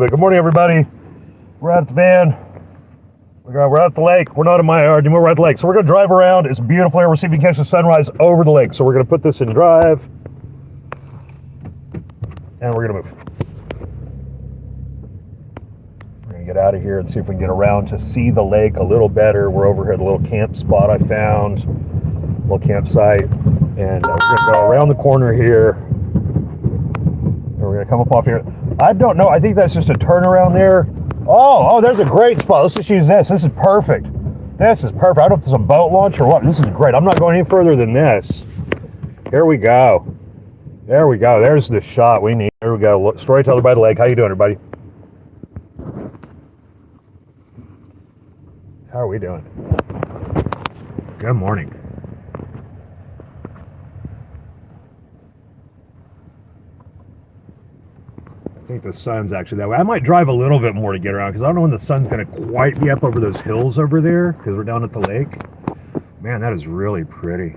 bit. Good morning, everybody. We're at the van. We're at the lake. We're not in my yard anymore. We're at the lake. So we're going to drive around. It's beautiful here. We're seeing if we can catch the sunrise over the lake. So we're going to put this in drive. And we're going to move. We're going to get out of here and see if we can get around to see the lake a little better. We're over here at the little camp spot I found. Little campsite. And we're going to go around the corner here. And we're going to come up off here. I don't know. I think that's just a turnaround there. Oh, there's a great spot. Let's just use this. This is perfect. This is perfect. I don't know if this is a boat launch or what. This is great. I'm not going any further than this. Here we go. There we go. There's the shot we need. There we go. Look, Storyteller by the lake. How you doing, everybody? How are we doing? Good morning. I think the sun's actually that way. I might drive a little bit more to get around because I don't know when the sun's going to quite be up over those hills over there because we're down at the lake. Man, that is really pretty.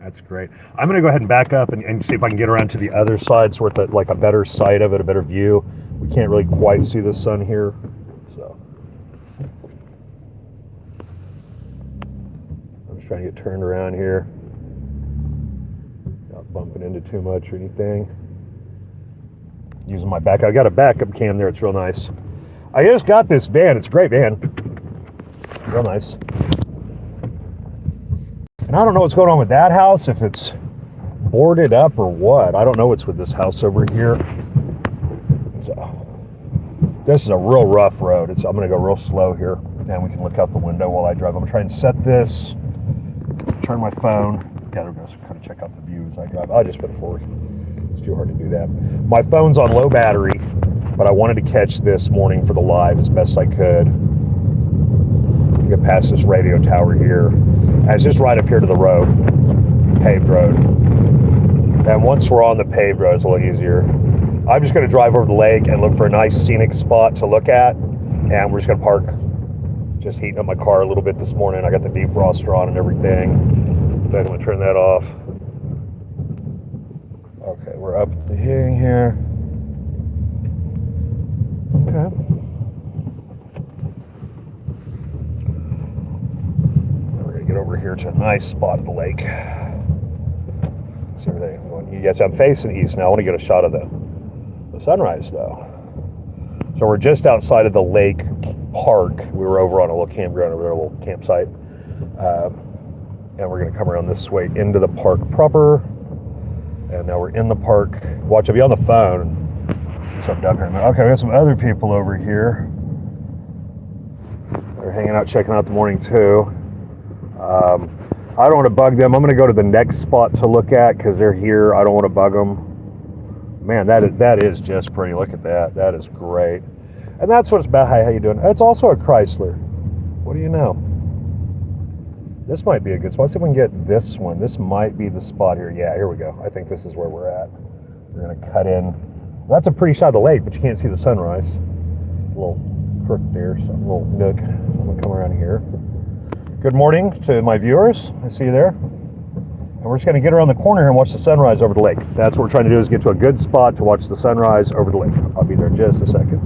That's great. I'm going to go ahead and back up and see if I can get around to the other side so we're at like a better sight of it, a better view. We can't really quite see the sun here. So I'm just trying to get turned around here. Not bumping into too much or anything. Using my back. I got a backup cam there. It's real nice. I just got this van. It's a great van. Real nice. And I don't know what's going on with that house, if it's boarded up or what. I don't know what's with this house over here. So, this is a real rough road. I'm going to go real slow here. And we can look out the window while I drive. I'm going to try and set this. Turn my phone. Yeah, there we go. So kind of check out the view as I drive. I'll just put it forward. It's too hard to do that. My phone's on low battery, but I wanted to catch this morning for the live as best I could. Get past this radio tower here. And it's just right up here to the road, paved road. And once we're on the paved road, it's a little easier. I'm just going to drive over the lake and look for a nice scenic spot to look at. And we're just going to park. Just heating up my car a little bit this morning. I got the defroster on and everything. Then I'm going to turn that off. Okay, we're up the thing here. Okay. Then we're gonna get over here to a nice spot of the lake. See everything going. Yes, I'm facing east now. I want to get a shot of the sunrise though. So we're just outside of the lake park. We were over on a little campground over there, a little campsite. And we're gonna come around this way into the park proper. And now we're in the park. Watch, I'll be on the phone. So I'm down here. Okay, we got some other people over here. They're hanging out, checking out the morning too. I don't want to bug them. I'm going to go to the next spot to look at because they're here. I don't want to bug them. Man, that is just pretty. Look at that. That is great. And that's what it's about. Hi, how you doing? It's also a Chrysler. What do you know? This might be a good spot. Let's see if we can get this one. This might be the spot here. Yeah, here we go. I think this is where we're at. We're going to cut in. That's a pretty shot of the lake, but you can't see the sunrise. A little crook there, so a little nook. I'm going to come around here. Good morning to my viewers. I see you there. And we're just going to get around the corner here and watch the sunrise over the lake. That's what we're trying to do, is get to a good spot to watch the sunrise over the lake. I'll be there in just a second.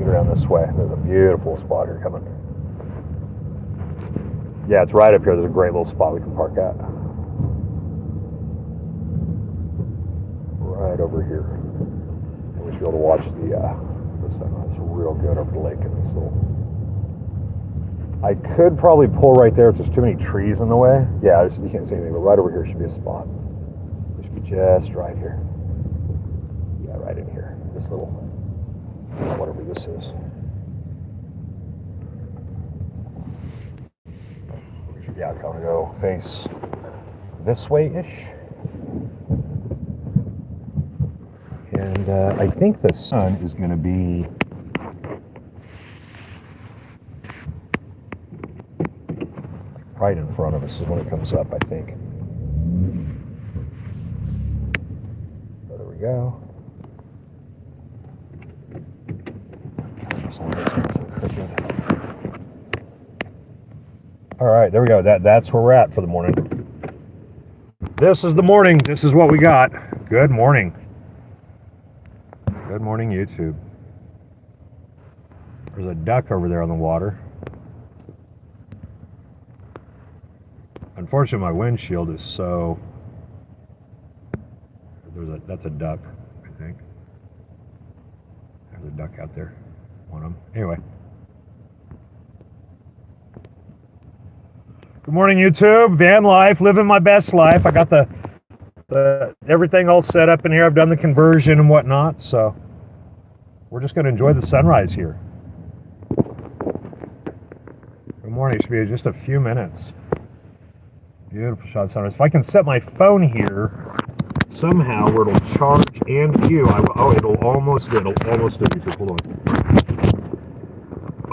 Around this way. There's a beautiful spot here coming. Yeah, it's right up here. There's a great little spot we can park at. Right over here. And we should be able to watch the sunrise real good over the lake in this little. I could probably pull right there if there's too many trees in the way. Yeah, you can't see anything, but right over here should be a spot. It should be just right here. Yeah, right in here. This little. Whatever this is. Yeah, I'm going to go face this way-ish. And I think the sun is going to be right in front of us is when it comes up, I think. So there we go. All right, there we go. That's where we're at for the morning. This is the morning. This is what we got. Good morning. Good morning, YouTube. There's a duck over there on the water. Unfortunately, my windshield is so... That's a duck, I think. There's a duck out there. One of them. Anyway. Good morning, YouTube. Van life, living my best life. I got the everything all set up in here. I've done the conversion and whatnot, so we're just going to enjoy the sunrise here. Good morning. It should be just a few minutes. Beautiful shot of sunrise. If I can set my phone here somehow where it'll charge and view, it'll almost do. It'll almost do. YouTube. Hold on.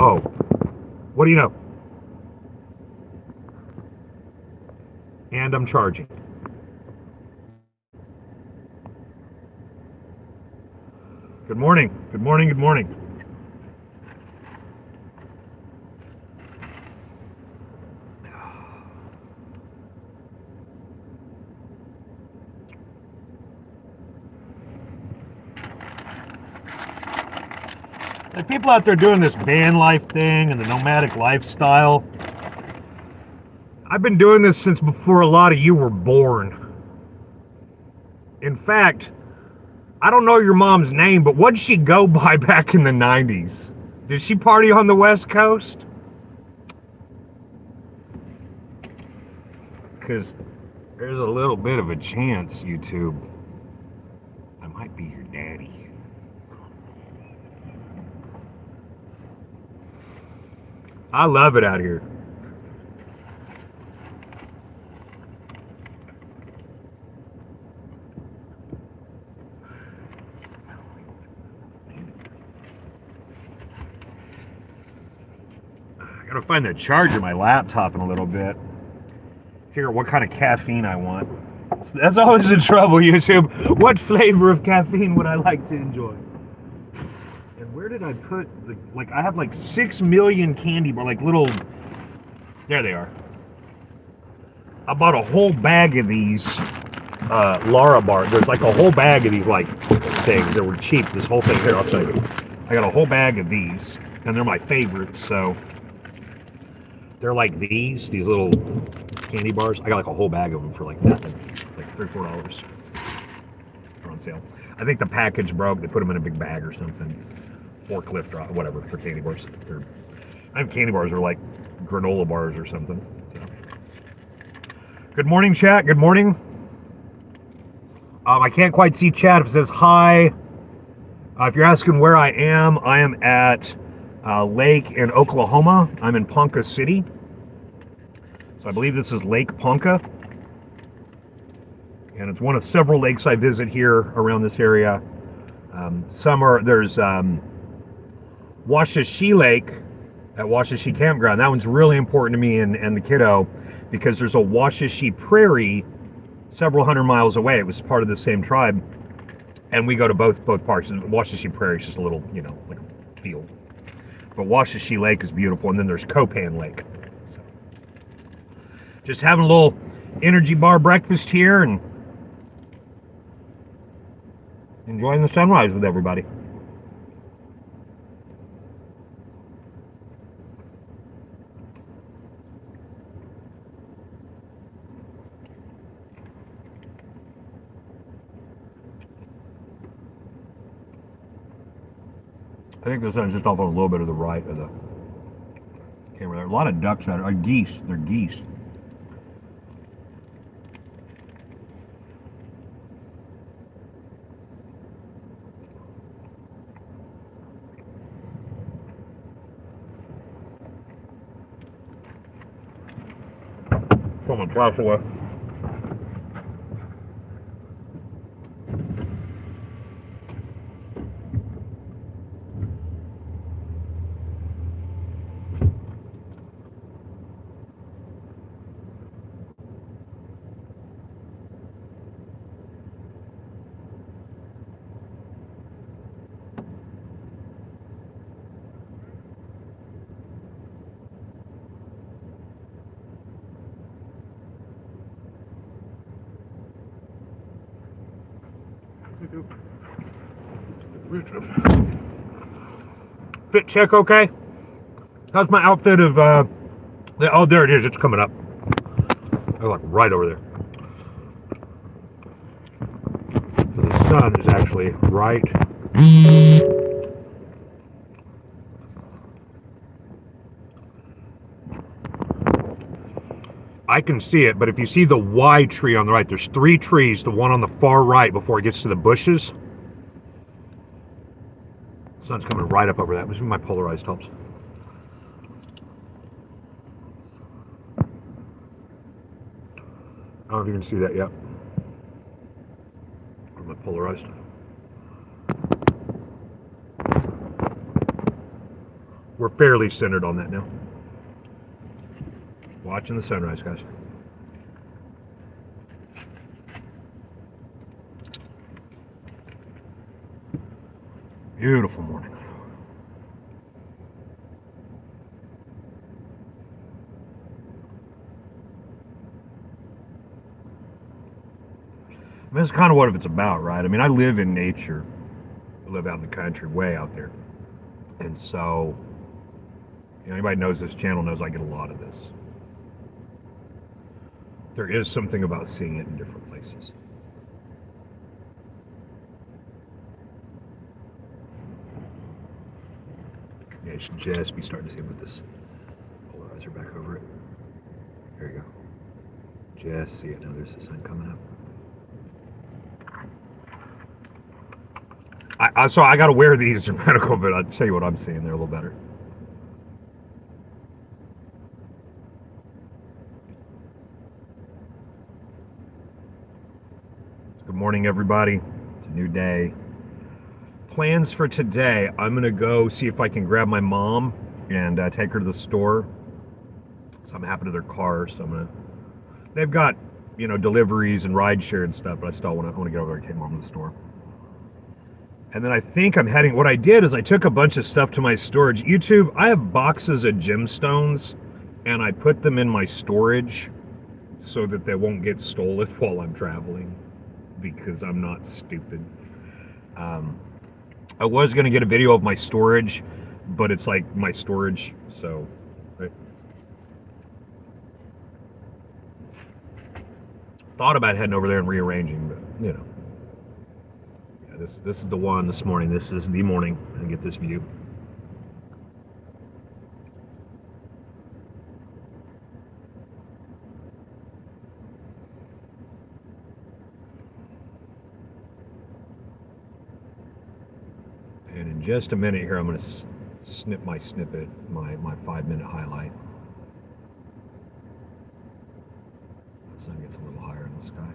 Oh, what do you know? And I'm charging. Good morning. Good morning. Good morning. The people out there doing this van life thing and the nomadic lifestyle, I've been doing this since before a lot of you were born. In fact, I don't know your mom's name, but what did she go by back in the 90s? Did she party on the West Coast? Because there's a little bit of a chance, YouTube, I might be your daddy. I love it out here. I gotta find the charger of my laptop in a little bit. Figure out what kind of caffeine I want. That's always the trouble, YouTube. What flavor of caffeine would I like to enjoy? And where did I put the, I have 6 million candy bars, little, there they are. I bought a whole bag of these Lara bars. There's a whole bag of these things that were cheap. This whole thing here, I'll show you. I got a whole bag of these, and they're my favorites. So they're these little candy bars. I got a whole bag of them for nothing, $3 or $4. They're on sale. I think the package broke. They put them in a big bag or something. Forklift drop, whatever, for candy bars. I have candy bars are like granola bars or something. So. Good morning, chat. Good morning. I can't quite see chat. If it says hi, if you're asking where I am at Lake in Oklahoma. I'm in Ponca City. So I believe this is Lake Ponca. And it's one of several lakes I visit here around this area. There's Washashi Lake at Washashi Campground. That one's really important to me and the kiddo because there's a Washashi Prairie several hundred miles away. It was part of the same tribe. And we go to both parks. Washashi Prairie is just a little, like a field. But Washashi Lake is beautiful. And then there's Copan Lake. So, just having a little energy bar breakfast here and enjoying the sunrise with everybody. I think the sun's just off on a little bit of the right of the camera there. A lot of ducks out there. Geese. They're geese. Someone passed away. Fit check okay? How's my outfit of, oh, there it is. It's coming up. Oh, like right over there. So the sun is actually right. I can see it, but if you see the Y tree on the right, there's 3 trees, the one on the far right before it gets to the bushes. The sun's coming right up over that. This is my polarized helps. I don't know if you can see that yet. Or my polarized. We're fairly centered on that now. Watching the sunrise, guys. Beautiful morning. I mean, that's kind of what it's about, right? I mean, I live in nature. I live out in the country, way out there. And so, anybody knows this channel knows I get a lot of this. There is something about seeing it in different places. Yeah, I should just be starting to see with this polarizer back over it. There you go. Just see it. Now there's the sun coming up. So I got to wear these for medical, but I'll tell you what I'm seeing. They're a little better. Good morning, everybody. It's a new day. Plans for today. I'm going to go see if I can grab my mom and take her to the store. Something happened to their car, so I'm going to... They've got, deliveries and ride share and stuff, but I still want to get over there and take mom to the store. And then I think I'm heading... What I did is I took a bunch of stuff to my storage. YouTube, I have boxes of gemstones, and I put them in my storage so that they won't get stolen while I'm traveling, because I'm not stupid. I was going to get a video of my storage, but it's like my storage, so... Right. Thought about heading over there and rearranging, but, Yeah, this is the one this morning. This is the morning, and get this view. And in just a minute here, I'm going to snip my snippet, my 5-minute highlight. The sun gets a little higher in the sky.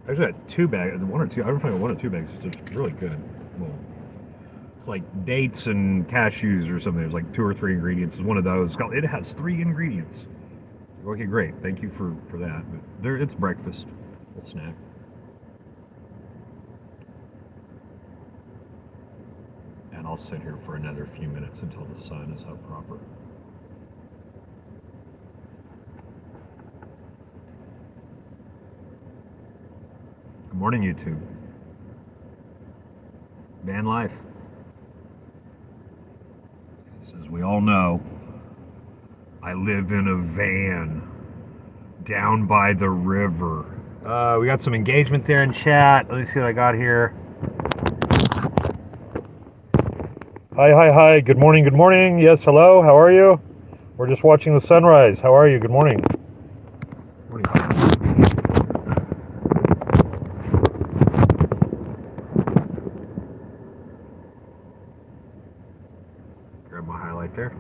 I actually got 2 bags, 1 or 2. I don't know if I got 1 or 2 bags. It's just really good. Well, it's like dates and cashews or something. There's like 2 or 3 ingredients. It's one of those. It has 3 ingredients. Okay, great. Thank you for that. But it's breakfast. A snack. And I'll sit here for another few minutes until the sun is up proper. Good morning, YouTube. Van life. As we all know, I live in a van down by the river. We got some engagement there in chat. Let me see what I got here. Hi. Good morning. Yes, hello. How are you? We're just watching the sunrise. How are you? Good morning. Morning. Grab my highlight there.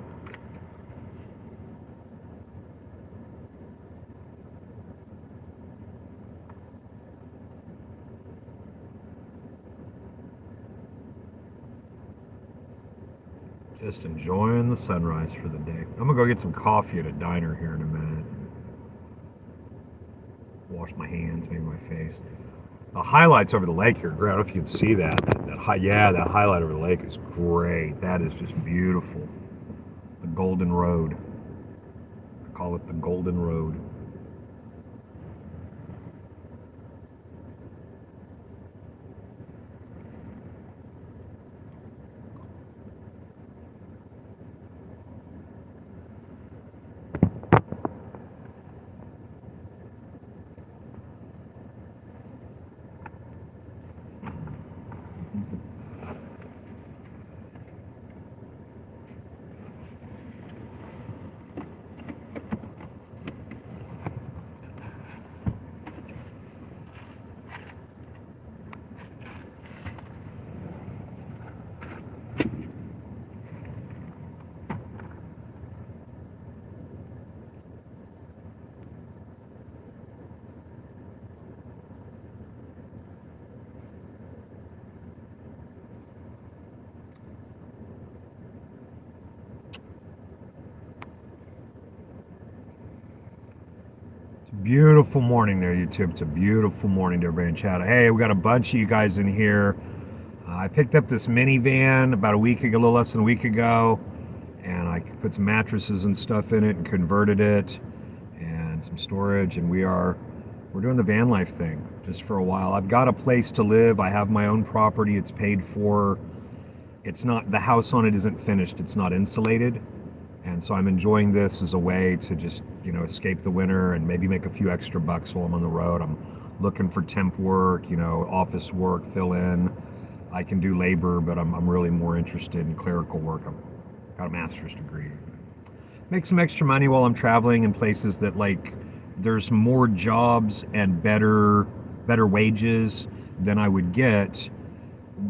Just enjoying the sunrise for the day. I'm gonna go get some coffee at a diner here in a minute. Wash my hands, maybe my face. The highlights over the lake here, great. I don't know if you can see that. That highlight over the lake is great. That is just beautiful. The Golden Road. I call it the Golden Road. Beautiful morning there, YouTube. It's a beautiful morning to everybody in chat. Hey, we got a bunch of you guys in here. I picked up this minivan about a week ago, a little less than a week ago, and I put some mattresses and stuff in it and converted it and some storage, and we're doing the van life thing just for a while. I've got a place to live. I have my own property. It's paid for. It's not, the house on it isn't finished. It's not insulated. And so I'm enjoying this as a way to just, escape the winter and maybe make a few extra bucks while I'm on the road. I'm looking for temp work, office work, fill in. I can do labor, but I'm really more interested in clerical work. I've got a master's degree. Make some extra money while I'm traveling in places that there's more jobs and better wages than I would get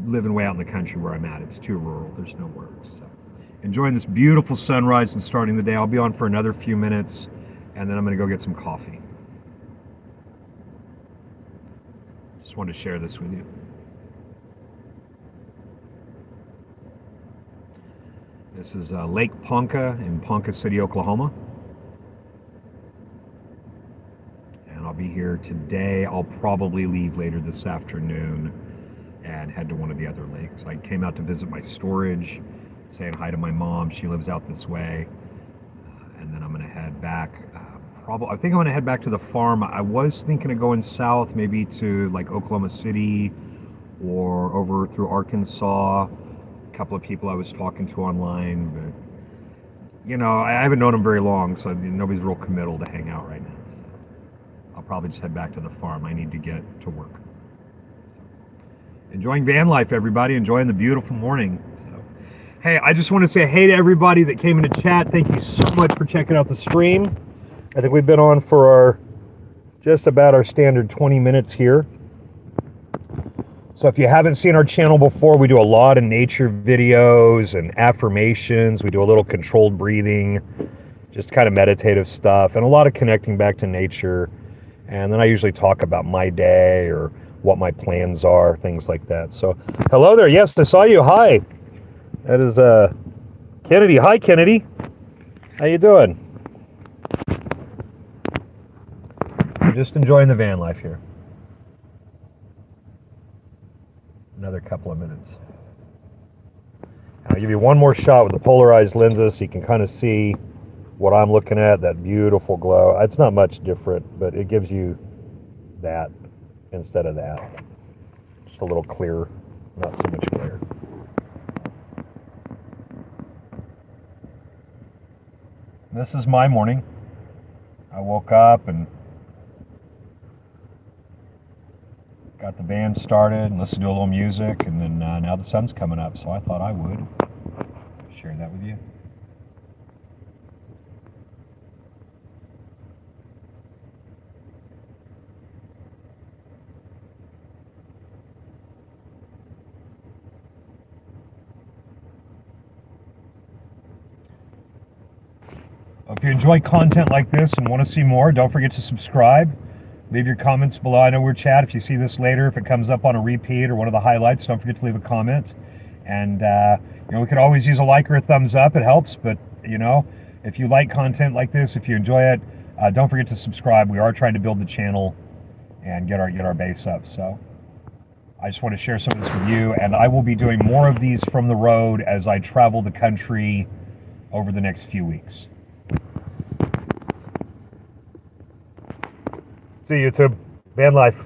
living way out in the country where I'm at. It's too rural. There's no work. So enjoying this beautiful sunrise and starting the day. I'll be on for another few minutes, and then I'm going to go get some coffee. Just wanted to share this with you. This is Lake Ponca in Ponca City, Oklahoma. And I'll be here today. I'll probably leave later this afternoon and head to one of the other lakes. I came out to visit my storage, saying hi to my mom. She lives out this way. And then I'm going to head back. I think I'm going to head back to the farm. I was thinking of going south, maybe to Oklahoma City or over through Arkansas. A couple of people I was talking to online, but I haven't known them very long, so nobody's real committal to hang out right now. So I'll probably just head back to the farm. I need to get to work. Enjoying van life, everybody. Enjoying the beautiful morning. Hey, I just want to say hey to everybody that came into chat. Thank you so much for checking out the stream. I think we've been on for just about our standard 20 minutes here. So if you haven't seen our channel before, we do a lot of nature videos and affirmations. We do a little controlled breathing, just kind of meditative stuff, and a lot of connecting back to nature. And then I usually talk about my day or what my plans are, things like that. So hello there. Yes, I saw you. Hi. That is Kennedy. Hi, Kennedy. How you doing? I'm just enjoying the van life here. Another couple of minutes. I'll give you one more shot with the polarized lenses so you can kind of see what I'm looking at, that beautiful glow. It's not much different, but it gives you that instead of that. Just a little clearer, not so much glare. This is my morning. I woke up and got the band started and listened to a little music, and then now the sun's coming up, so I thought I would share that with you. If you enjoy content like this and want to see more, don't forget to subscribe. Leave your comments below. I know we're chat. If you see this later, if it comes up on a repeat or one of the highlights, don't forget to leave a comment. And, we could always use a like or a thumbs up. It helps. But, if you like content like this, if you enjoy it, don't forget to subscribe. We are trying to build the channel and get our base up. So I just want to share some of this with you, and I will be doing more of these from the road as I travel the country over the next few weeks. See you, YouTube. Van life.